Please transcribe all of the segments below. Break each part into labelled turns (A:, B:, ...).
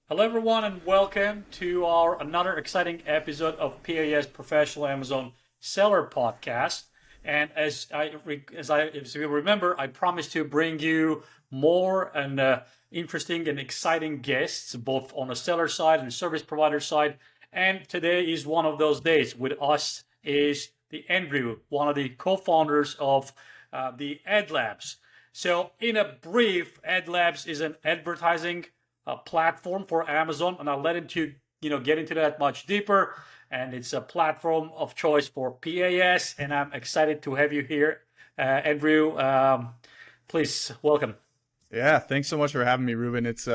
A: Hello, everyone, and welcome to our another exciting episode of PAS Professional Amazon Seller Podcast. And as you remember, I promised to bring you more and interesting and exciting guests, both on the seller side and service provider side. And today is one of those days. With us is the Andrew, one of the co-founders of the AdLabs. So, in a brief, AdLabs is an advertising platform for Amazon, and I'll let him to get into that much deeper. And it's a platform of choice for PAS, and I'm excited to have you here, Andrew. Please welcome.
B: Yeah, thanks so much for having me, Ruben. It's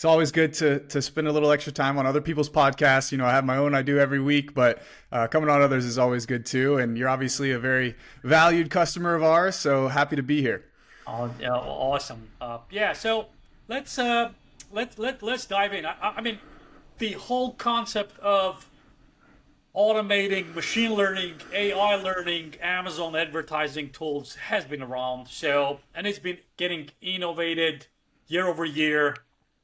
B: always good to spend a little extra time on other people's podcasts. I have my own I do every week, but coming on others is always good too. And you're obviously a very valued customer of ours, so happy to be here.
A: Oh, yeah, awesome. Yeah, so let's let's dive in. I mean, the whole concept of automating machine learning, AI learning, Amazon advertising tools has been around. So, and it's been getting innovated year over year.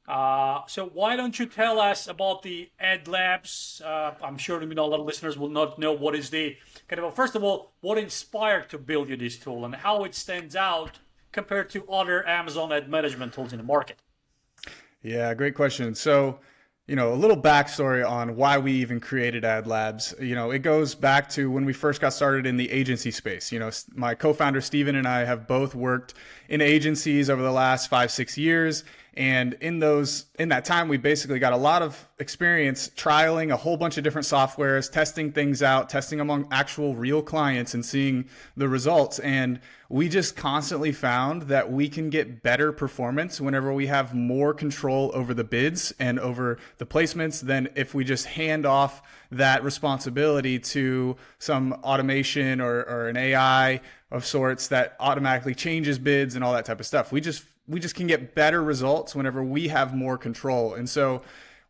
A: So why don't you tell us about the Ad Labs? I'm sure a lot of listeners will not know what is the first of all, what inspired to build you this tool and how it stands out compared to other Amazon ad management tools in the market.
B: Yeah, great question. So, a little backstory on why we even created Ad Labs. It goes back to when we first got started in the agency space. My co-founder Steven and I have both worked in agencies over the last 5-6 years. And in that time, we basically got a lot of experience trialing a whole bunch of different softwares, testing things out, testing among actual real clients and seeing the results. And we just constantly found that we can get better performance whenever we have more control over the bids and over the placements than if we just hand off that responsibility to some automation or an AI of sorts that automatically changes bids and all that type of stuff. We just can get better results whenever we have more control. And so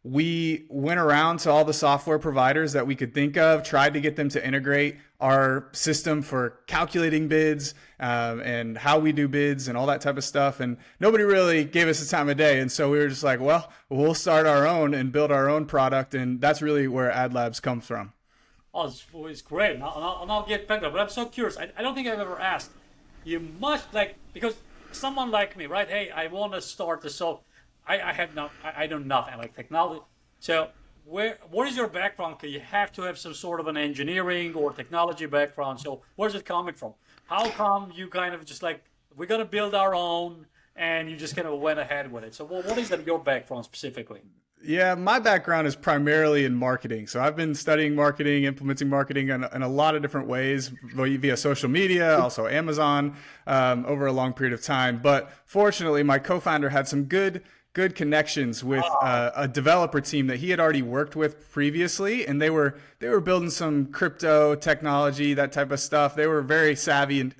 B: we went around to all the software providers that we could think of, tried to get them to integrate our system for calculating bids and how we do bids and all that type of stuff. And nobody really gave us the time of day. And so we were just like, well, we'll start our own and build our own product. And that's really where AdLabs comes from.
A: Oh, it's great. And I'll get back to that. But I'm so curious. I don't think I've ever asked. You must because someone like me, right? Hey, I want to start this. So I know nothing like technology. So what is your background? Because you have to have some sort of an engineering or technology background. So where's it coming from? How come you kind of just we're gonna build our own, and you just kind of went ahead with it? So what is that your background specifically?
B: Yeah, my background is primarily in marketing. So I've been studying marketing, implementing marketing in a lot of different ways via social media, also Amazon, over a long period of time. But fortunately, my co-founder had some good connections with a developer team that he had already worked with previously, and they were building some crypto technology, that type of stuff. They were very savvy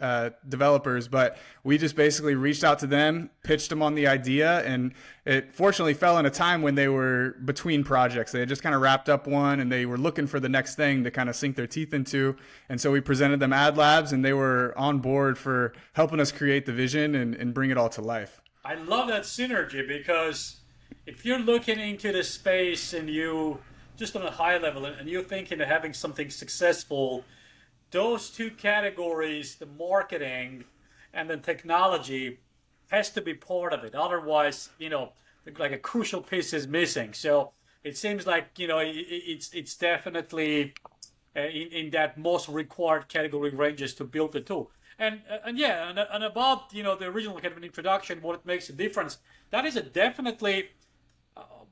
B: developers, but we just basically reached out to them, pitched them on the idea, and it fortunately fell in a time when they were between projects. They had just kind of wrapped up one, and they were looking for the next thing to kind of sink their teeth into. And so we presented them Ad Labs, and they were on board for helping us create the vision and bring it all to life.
A: I love that synergy because if you're looking into the space and you just on a high level and you're thinking of having something successful, those two categories, the marketing and the technology, has to be part of it. Otherwise, like a crucial piece is missing. So it seems like it's definitely in that most required category ranges to build the tool. And about the original kind of an introduction, what it makes a difference. That is definitely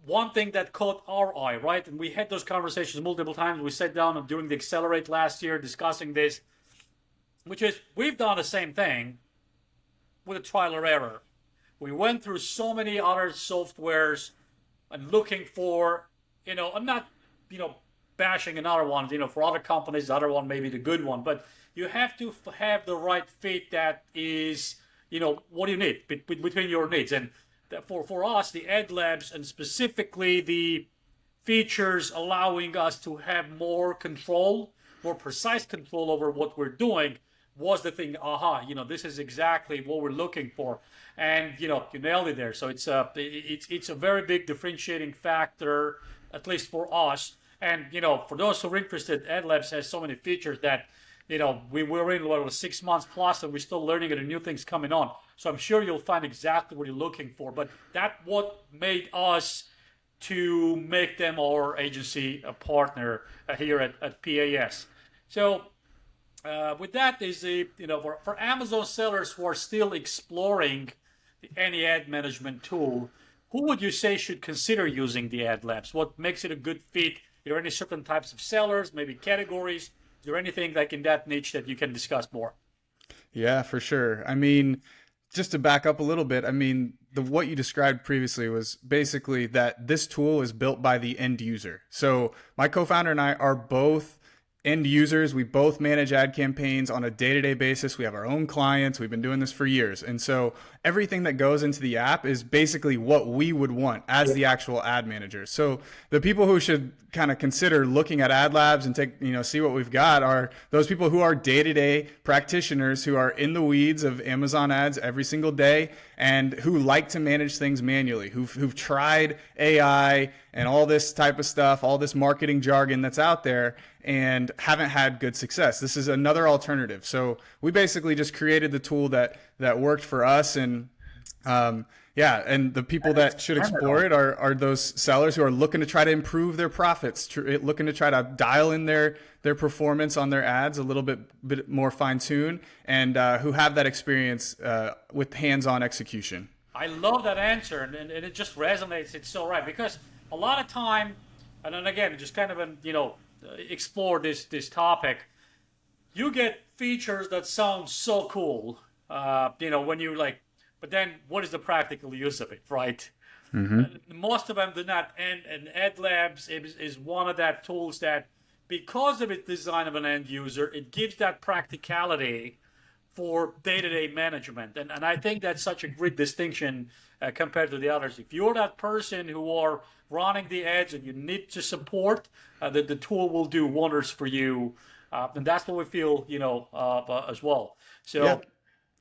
A: one thing that caught our eye, right? And we had those conversations multiple times. We sat down during the Accelerate last year discussing this, which is we've done the same thing with a trial or error. We went through so many other softwares and looking for, I'm not, bashing another one, for other companies, the other one may be the good one, but you have to have the right fit that is, what do you need between your needs. And for us, the Ad Labs and specifically the features allowing us to have more control, more precise control over what we're doing was the thing, this is exactly what we're looking for. and you nailed it there. So it's a very big differentiating factor, at least for us. And for those who are interested, AdLabs has so many features that we're in what 6 months plus, and we're still learning and new things coming on. So I'm sure you'll find exactly what you're looking for. But that what made us to make them our agency partner here at PAS. So with that is for Amazon sellers who are still exploring any ad management tool, who would you say should consider using the Ad Labs? What makes it a good fit? Are there any certain types of sellers, maybe categories? Is there anything like in that niche that you can discuss more?
B: Yeah, for sure. I mean, just to back up a little bit, I mean, what you described previously was basically that this tool is built by the end user. So my co-founder and I are both end users. We both manage ad campaigns on a day-to-day basis. We have our own clients. We've been doing this for years. And so everything that goes into the app is basically what we would want as the actual ad manager. So the people who should kind of consider looking at Ad Labs and see what we've got are those people who are day-to-day practitioners who are in the weeds of Amazon ads every single day and who like to manage things manually, who've tried AI and all this type of stuff, all this marketing jargon that's out there, and haven't had good success. This is another alternative. So we basically just created the tool that worked for us, and and the people that should explore it are those sellers who are looking to try to improve their profits, looking to try to dial in their performance on their ads a little bit more fine-tuned, and who have that experience with hands-on execution.
A: I love that answer, and it just resonates. It's so right, because a lot of time, and then again, just kind of explore this topic. You get features that sound so cool, when you like, but then what is the practical use of it, right? Most of them do not. And AdLabs is one of that tools that, because of its design of an end user, it gives that practicality for day-to-day management. And I think that's such a great distinction compared to the others. If you're that person who are running the ads and you need to support, the tool will do wonders for you. And that's what we feel, as well. So.
B: Yeah.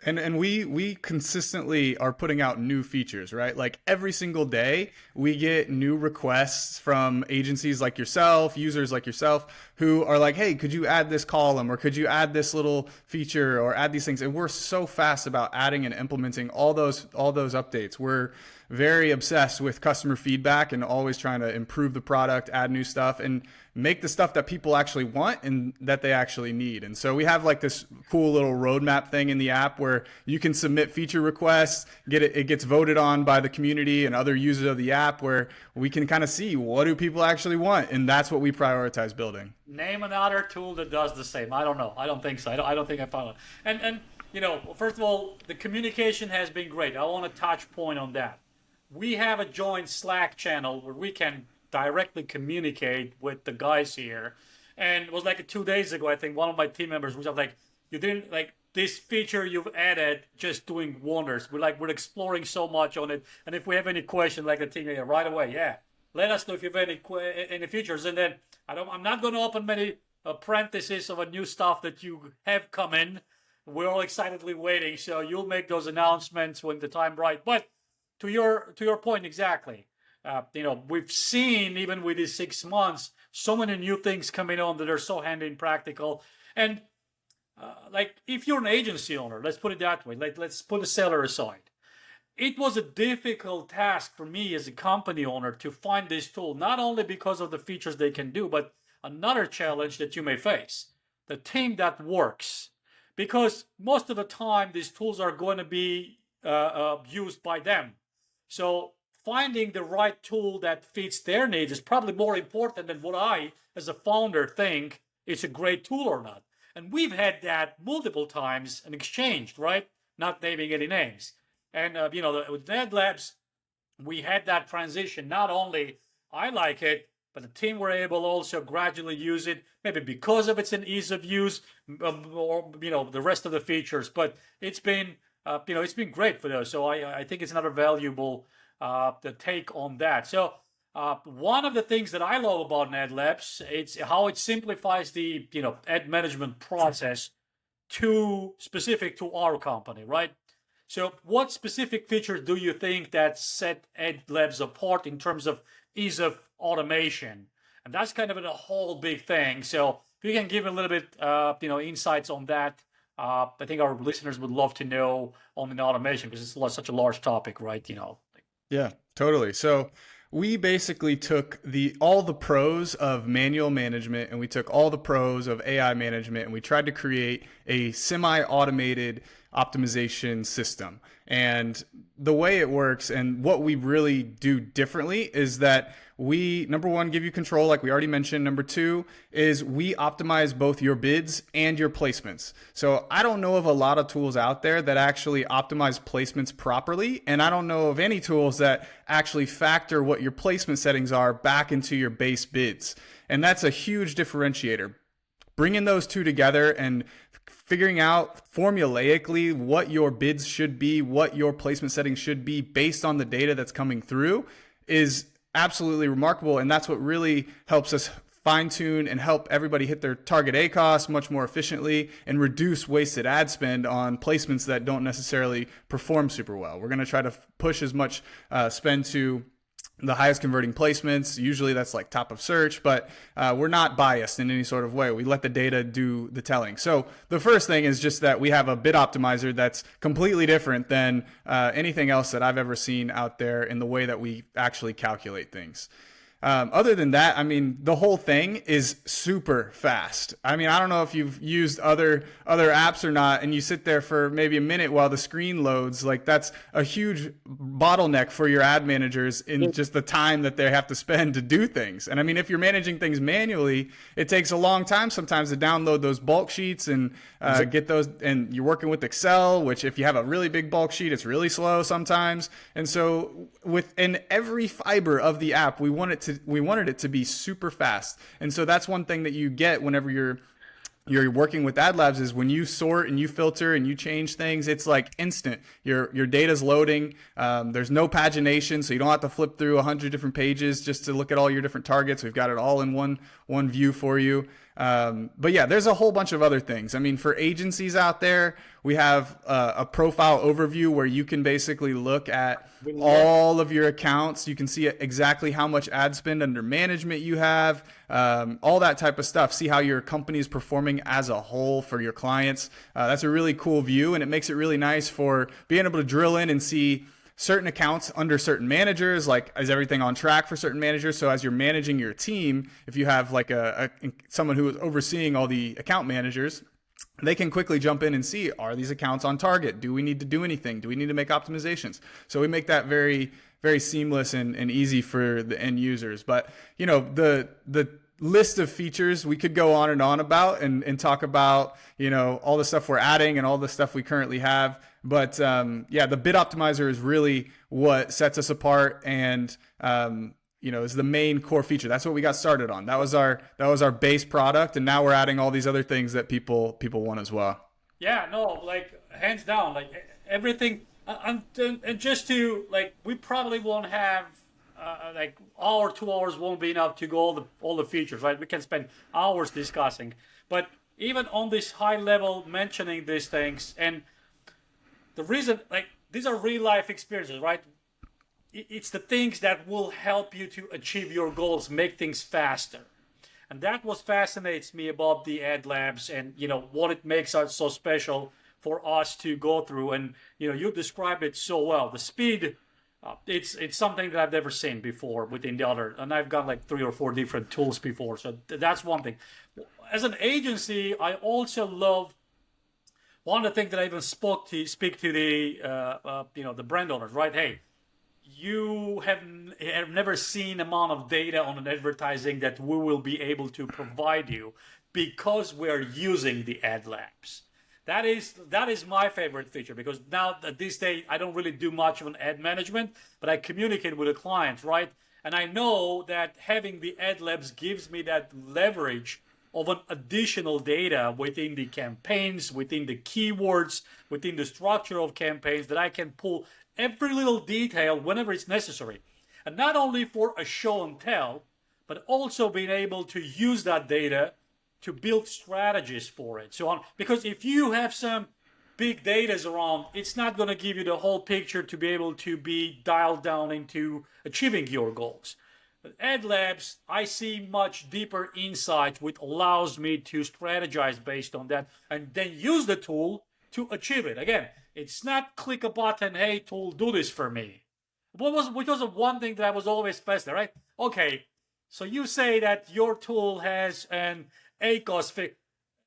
B: And we consistently are putting out new features, right? Like every single day, we get new requests from agencies like yourself, users like yourself, who are like, hey, could you add this column, or could you add this little feature, or add these things? And we're so fast about adding and implementing all those updates. We're very obsessed with customer feedback and always trying to improve the product, add new stuff, and make the stuff that people actually want and that they actually need. And so we have like this cool little roadmap thing in the app where you can submit feature requests, it gets voted on by the community and other users of the app, where we can kind of see what do people actually want, and that's what we prioritize building.
A: Name another tool that does the same. I don't know. I don't think so. I don't think I found it. And first of all, the communication has been great. I want to touch point on that. We have a joint Slack channel where we can directly communicate with the guys here. And it was like 2 days ago, I think one of my team members was like, you didn't like this feature you've added, just doing wonders. We're exploring so much on it. And if we have any question, like the team here right away, let us know if you have any features. And then I'm not going to open many apprentices of a new stuff that you have come in. We're all excitedly waiting. So you'll make those announcements when the time right. But to your point exactly, we've seen even with these 6 months so many new things coming on that are so handy and practical. And like if you're an agency owner, let's put it that way. Let's put the seller aside. It was a difficult task for me as a company owner to find this tool, not only because of the features they can do, but another challenge that you may face: the team that works. Because most of the time, these tools are going to be used by them. So finding the right tool that fits their needs is probably more important than what I, as a founder, think is a great tool or not. And we've had that multiple times and exchanged, right? Not naming any names. And, with Ad Labs, we had that transition. Not only I like it, but the team were able also gradually use it, maybe because of its an ease of use, or, the rest of the features. But it's been, it's been great for those. So I think it's another valuable the take on that. So one of the things that I love about Ad Labs, it's how it simplifies the ad management process to specific to our company, right? So what specific features do you think that set AdLabs apart in terms of ease of automation? And that's kind of a whole big thing. So if you can give a little bit, insights on that, I think our listeners would love to know on the automation because it's such a large topic, right?
B: Yeah, totally. So we basically took all the pros of manual management and we took all the pros of AI management and we tried to create a semi-automated optimization system. And the way it works and what we really do differently is that we, number one, give you control, like we already mentioned. Number two is we optimize both your bids and your placements. So I don't know of a lot of tools out there that actually optimize placements properly. And I don't know of any tools that actually factor what your placement settings are back into your base bids. And that's a huge differentiator. Bringing those two together and figuring out formulaically what your bids should be, what your placement settings should be based on the data that's coming through is absolutely remarkable. And that's what really helps us fine tune and help everybody hit their target ACoS much more efficiently and reduce wasted ad spend on placements that don't necessarily perform super well. We're going to try to push as much spend to the highest converting placements. Usually that's like top of search, but we're not biased in any sort of way. We let the data do the telling. So the first thing is just that we have a bid optimizer that's completely different than anything else that I've ever seen out there in the way that we actually calculate things. Other than that, I mean, the whole thing is super fast. I mean, I don't know if you've used other apps or not, and you sit there for maybe a minute while the screen loads. Like that's a huge bottleneck for your ad managers in just the time that they have to spend to do things. And I mean, if you're managing things manually, it takes a long time sometimes to download those bulk sheets and get those. And you're working with Excel, which if you have a really big bulk sheet, it's really slow sometimes. And so within every fiber of the app, we wanted it to be super fast. And so that's one thing that you get whenever you're working with AdLabs is when you sort and you filter and you change things, it's like instant. Your data's loading. There's no pagination, so you don't have to flip through 100 different pages just to look at all your different targets. We've got it all in one view for you. But yeah, there's a whole bunch of other things. I mean, for agencies out there, we have a profile overview where you can basically look at all of your accounts. You can see exactly how much ad spend under management you have, all that type of stuff. See how your company is performing as a whole for your clients. That's a really cool view, and it makes it really nice for being able to drill in and see certain accounts under certain managers, like is everything on track for certain managers? So as you're managing your team, if you have like someone who is overseeing all the account managers, they can quickly jump in and see, are these accounts on target? Do we need to do anything? Do we need to make optimizations? So we make that very, very seamless and easy for the end users. But you know, the list of features we could go on and on about and talk about, you know, all the stuff we're adding and all the stuff we currently have. But yeah, the bid optimizer is really what sets us apart and is the main core feature. That's what we got started on. That was our base product, and now we're adding all these other things that people want as well.
A: Yeah, no, like hands down, like everything, and just to like, we probably won't have like hour, 2 hours won't be enough to go all the features, right? We can spend hours discussing, but even on this high level, mentioning these things, and the reason, like, these are real life experiences, right? It's the things that will help you to achieve your goals, make things faster. And that what fascinates me about the Ad Labs and, what it makes us so special for us to go through. And, you described it so well. The speed, it's something that I've never seen before within the other. And I've got like 3 or 4 different tools before. So that's one thing. As an agency, I also love one of the things that I even speak to the the brand owners, right? Hey, you have never seen amount of data on an advertising that we will be able to provide you because we're using the Ad Labs. That is my favorite feature, because now at this day I don't really do much of an ad management, but I communicate with the clients, right? And I know that having the Ad Labs gives me that leverage of an additional data within the campaigns, within the keywords, within the structure of campaigns, that I can pull every little detail whenever it's necessary. And not only for a show and tell, but also being able to use that data to build strategies for it. So on, because if you have some big data is around, it's not going to give you the whole picture to be able to be dialed down into achieving your goals. But AdLabs, I see much deeper insight, which allows me to strategize based on that and then use the tool to achieve it. Again, it's not click a button, hey tool, do this for me. Which was the one thing that I was always fascinated, right? Okay, so you say that your tool has an ACOS fix.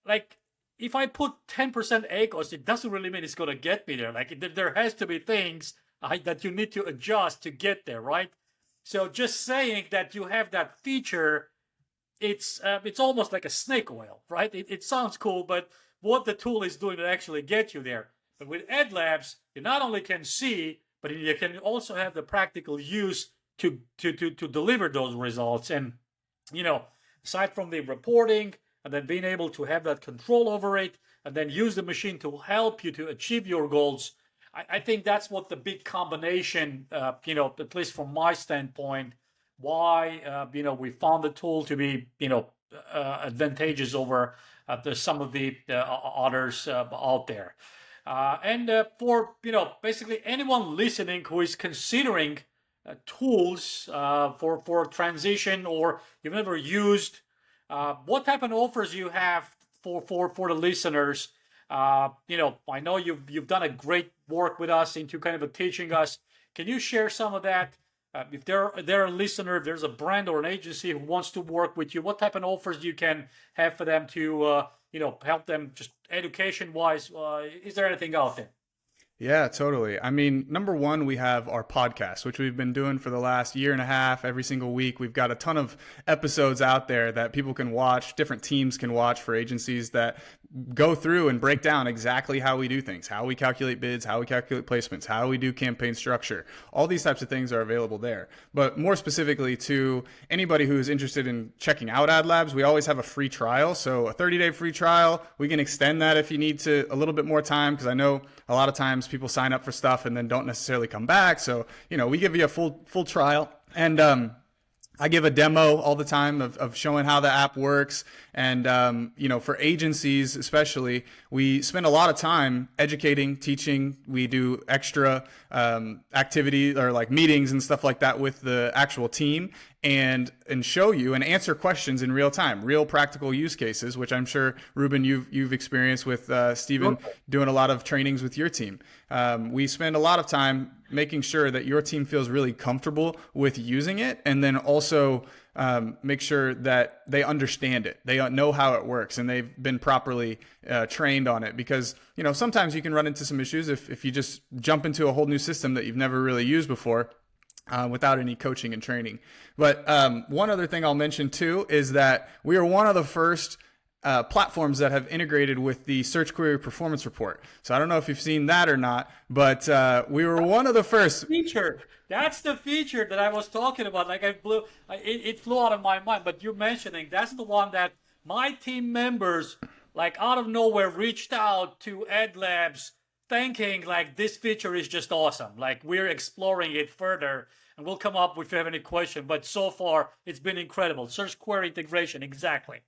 A: Like, if I put 10% ACOS, it doesn't really mean it's going to get me there. Like, there has to be things that you need to adjust to get there, right? So just saying that you have that feature, it's almost like a snake oil, right? It sounds cool, but what the tool is doing to actually get you there. But with AdLabs, you not only can see, but you can also have the practical use to deliver those results. And, aside from the reporting and then being able to have that control over it and then use the machine to help you to achieve your goals, I think that's what the big combination, at least from my standpoint, why, we found the tool to be, advantageous over some of the others out there. And for, basically anyone listening who is considering tools for transition or you've never used, what type of offers you have for the listeners? I know you've done a great work with us into kind of teaching us. Can you share some of that? If they're a listener, if there's a brand or an agency who wants to work with you, what type of offers you can have for them to help them just education wise? Is there anything out there?
B: Yeah, totally. I mean, number one, we have our podcast, which we've been doing for the last year and a half, every single week. We've got a ton of episodes out there that people can watch, different teams can watch for agencies that go through and break down exactly how we do things, how we calculate bids, how we calculate placements, how we do campaign structure. All these types of things are available there. But more specifically to anybody who is interested in checking out AdLabs, we always have a free trial. So a 30-day free trial. We can extend that if you need to a little bit more time, because I know a lot of times people sign up for stuff and then don't necessarily come back. So, we give you a full trial. And I give a demo all the time of showing how the app works. And, for agencies especially, we spend a lot of time educating, teaching. We do extra activity or like meetings and stuff like that with the actual team and show you and answer questions in real time, real practical use cases, which I'm sure, Ruben, you've experienced with Stephen doing a lot of trainings with your team. We spend a lot of time making sure that your team feels really comfortable with using it, and then also make sure that they understand it. They know how it works and they've been properly trained on it, because, sometimes you can run into some issues if you just jump into a whole new system that you've never really used before. Without any coaching and training. But one other thing I'll mention too is that we are one of the first platforms that have integrated with the Search Query Performance Report. So I don't know if you've seen that or not, but we were one of the first.
A: Feature. That's the feature that I was talking about. Like it flew out of my mind. But you're mentioning that's the one that my team members, like out of nowhere, reached out to AdLabs, thinking like this feature is just awesome. Like we're exploring it further, and we'll come up if you have any question. But so far, it's been incredible. Search query integration, exactly.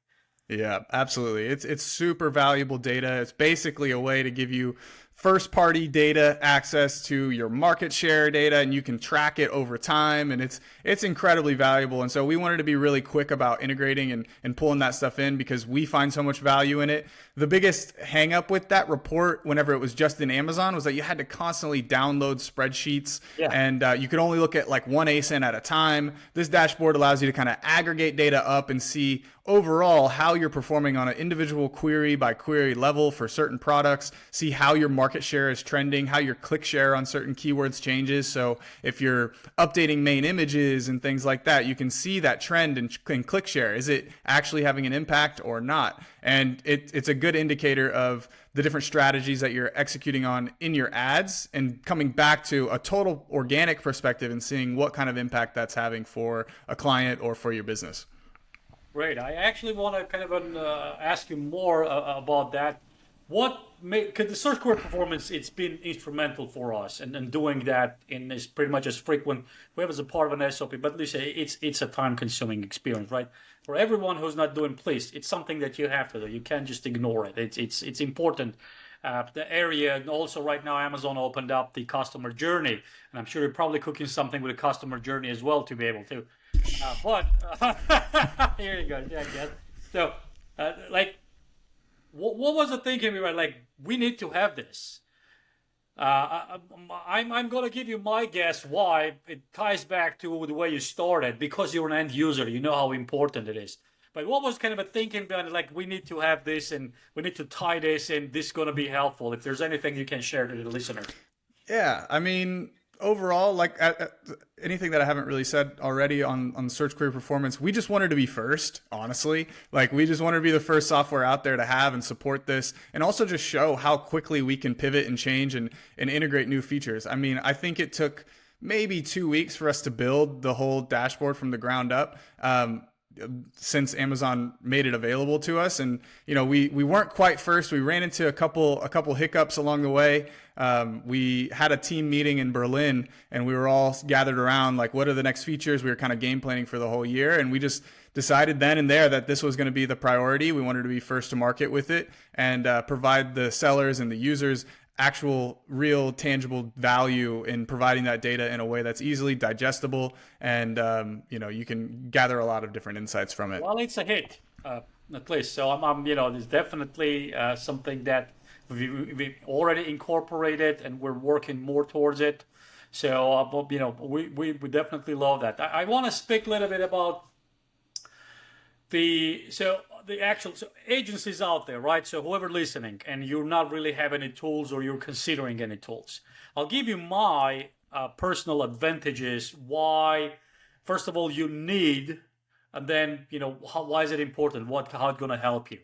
B: Yeah, absolutely. It's super valuable data. It's basically a way to give you first party data access to your market share data, and you can track it over time, and it's incredibly valuable. And so we wanted to be really quick about integrating and pulling that stuff in, because we find so much value in it. The biggest hang up with that report whenever it was just in Amazon was that you had to constantly download spreadsheets, and you could only look at like one ASIN at a time. This dashboard allows you to kind of aggregate data up and see overall how you're performing on an individual query by query level for certain products, see how your market share is trending, how your click share on certain keywords changes. So if you're updating main images and things like that, you can see that trend in click share. Is it actually having an impact or not? And it's a good indicator of the different strategies that you're executing on in your ads, and coming back to a total organic perspective and seeing what kind of impact that's having for a client or for your business.
A: Great. I actually want to kind of ask you more about that. Because the search query performance, it's been instrumental for us, and doing that is pretty much as frequent we have as a part of an SOP. But listen, it's a time-consuming experience, right? For everyone who's not doing, please, it's something that you have to do. You can't just ignore it. It's important the area. And also right now, Amazon opened up the customer journey, and I'm sure you're probably cooking something with a customer journey as well to be able to. But here you go. Yeah, I guess. So, like, what was the thinking? We were like, we need to have this. I'm going to give you my guess why. It ties back to the way you started because you're an end user. You know how important it is. But what was kind of a thinking behind it? Like, we need to have this and we need to tie this and this is going to be helpful. If there's anything you can share to the listener.
B: Yeah, I mean, overall, like anything that I haven't really said already on search query performance, we just wanted to be first, honestly. Like, we just wanted to be the first software out there to have and support this, and also just show how quickly we can pivot and change and integrate new features. I mean, I think it took maybe 2 weeks for us to build the whole dashboard from the ground up. Since Amazon made it available to us, and we weren't quite first. We ran into a couple hiccups along the way. We had a team meeting in Berlin, and we were all gathered around like, what are the next features? We were kind of game planning for the whole year, and we just decided then and there that this was going to be the priority. We wanted to be first to market with it and provide the sellers and the users actual real tangible value in providing that data in a way that's easily digestible, and you can gather a lot of different insights from it.
A: Well, it's a hit, at least. So there's definitely something that we already incorporated, and we're working more towards it. So, we definitely love that. I want to speak a little bit about the actual agencies out there, right? So whoever listening and you're not really have any tools or you're considering any tools, I'll give you my personal advantages. Why, first of all, you need, and then why is it important? How it's going to help you?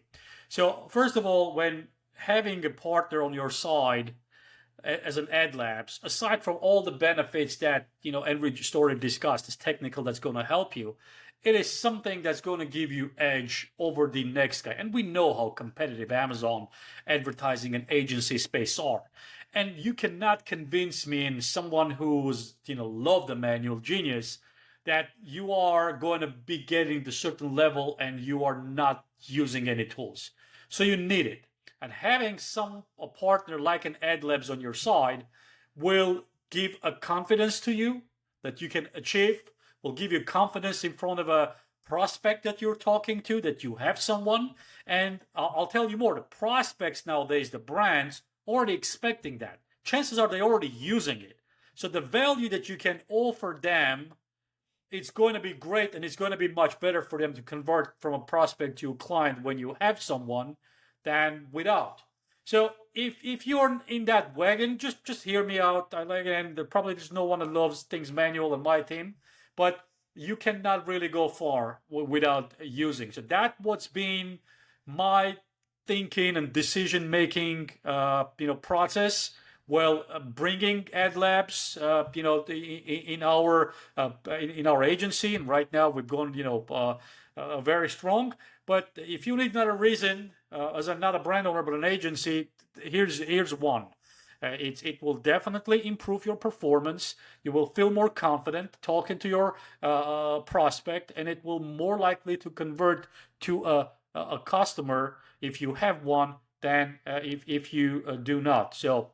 A: So first of all, when having a partner on your side as an ad labs, aside from all the benefits that every story discussed is technical, that's going to help you, it is something that's going to give you edge over the next guy. And we know how competitive Amazon advertising and agency space are. And you cannot convince me, and someone who's love the manual genius, that you are going to be getting to a certain level and you are not using any tools. So you need it. And having a partner like an AdLabs on your side will give a confidence to you that you can achieve, will give you confidence in front of a prospect that you're talking to, that you have someone. And I'll tell you more, the prospects nowadays, the brands, already expecting that. Chances are they're already using it. So the value that you can offer them, it's going to be great, and it's going to be much better for them to convert from a prospect to a client when you have someone than without. So if you're in that wagon, just hear me out. Again, probably there's no one that loves things manual in my team, but you cannot really go far without using. So that's what's been my thinking and decision making, process. Well, bringing ad labs, in our agency, and right now we've gone, very strong. But if you need another reason, as I'm not a brand owner but an agency, here's one. It will definitely improve your performance. You will feel more confident talking to your prospect, and it will more likely to convert to a customer if you have one than if you do not. So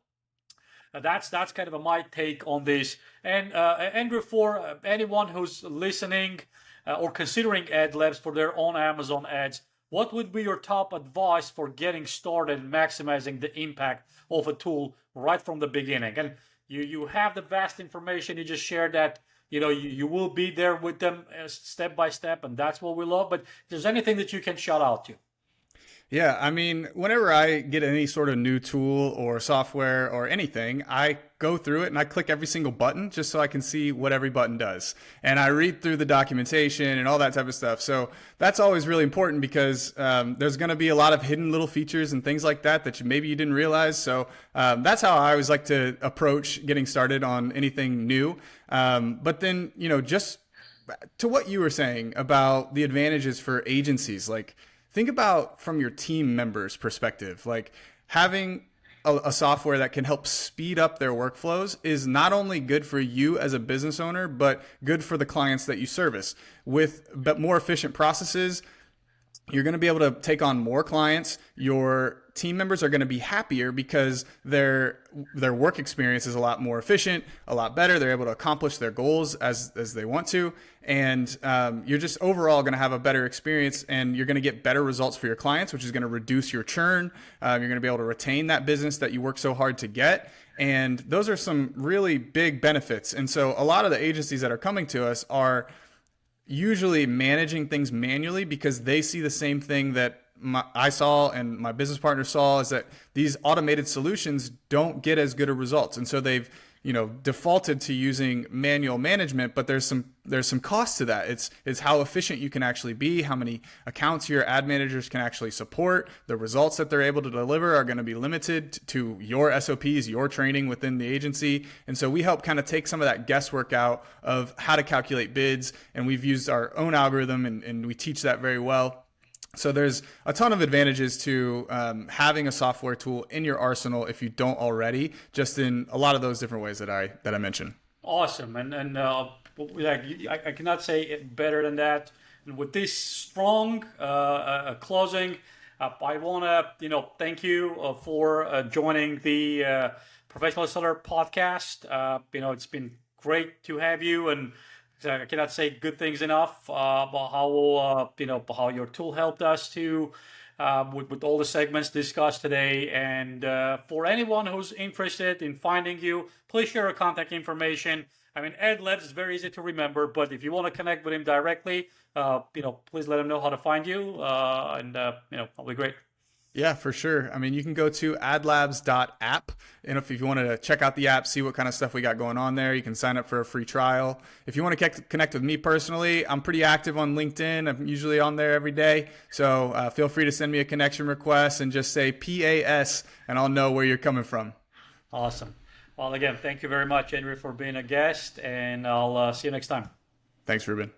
A: that's kind of my take on this. And Andrew, for anyone who's listening or considering ad labs for their own Amazon ads, what would be your top advice for getting started and maximizing the impact of a tool right from the beginning? And you have the vast information. You just shared that you will be there with them step by step, and that's what we love. But if there's anything that you can shout out to.
B: Yeah, I mean, whenever I get any sort of new tool or software or anything, I go through it and I click every single button just so I can see what every button does. And I read through the documentation and all that type of stuff. So that's always really important because there's going to be a lot of hidden little features and things like that maybe you didn't realize. So that's how I always like to approach getting started on anything new. But then, just to what you were saying about the advantages for agencies, like, think about from your team members' perspective, like having a software that can help speed up their workflows is not only good for you as a business owner, but good for the clients that you service. With more efficient processes, you're going to be able to take on more clients. Your team members are going to be happier because their work experience is a lot more efficient, a lot better. They're able to accomplish their goals as they want to, and you're just overall going to have a better experience, and you're going to get better results for your clients, which is going to reduce your churn. You're going to be able to retain that business that you work so hard to get. And those are some really big benefits. And so a lot of the agencies that are coming to us are usually managing things manually because they see the same thing that I saw and my business partner saw, is that these automated solutions don't get as good of results. And so they've, defaulted to using manual management, but there's some cost to that. It's how efficient you can actually be, how many accounts your ad managers can actually support. The results that they're able to deliver are going to be limited to your SOPs, your training within the agency. And so we help kind of take some of that guesswork out of how to calculate bids. And we've used our own algorithm and we teach that very well. So there's a ton of advantages to having a software tool in your arsenal if you don't already, just in a lot of those different ways that I mentioned.
A: Awesome, and I cannot say it better than that. And with this strong closing, I want to thank you for joining the Professional Seller podcast. It's been great to have you, and I cannot say good things enough about how your tool helped us to with all the segments discussed today. And for anyone who's interested in finding you, please share your contact information. I mean, Ed Labs is very easy to remember, but if you want to connect with him directly, please let him know how to find you, and that'll be great.
B: Yeah, for sure. I mean, you can go to adlabs.app, and if you want to check out the app, see what kind of stuff we got going on there, you can sign up for a free trial. If you want to connect with me personally, I'm pretty active on LinkedIn. I'm usually on there every day. So feel free to send me a connection request and just say PAS, and I'll know where you're coming from.
A: Awesome. Well, again, thank you very much, Andrew, for being a guest, and I'll see you next time.
B: Thanks, Ruben.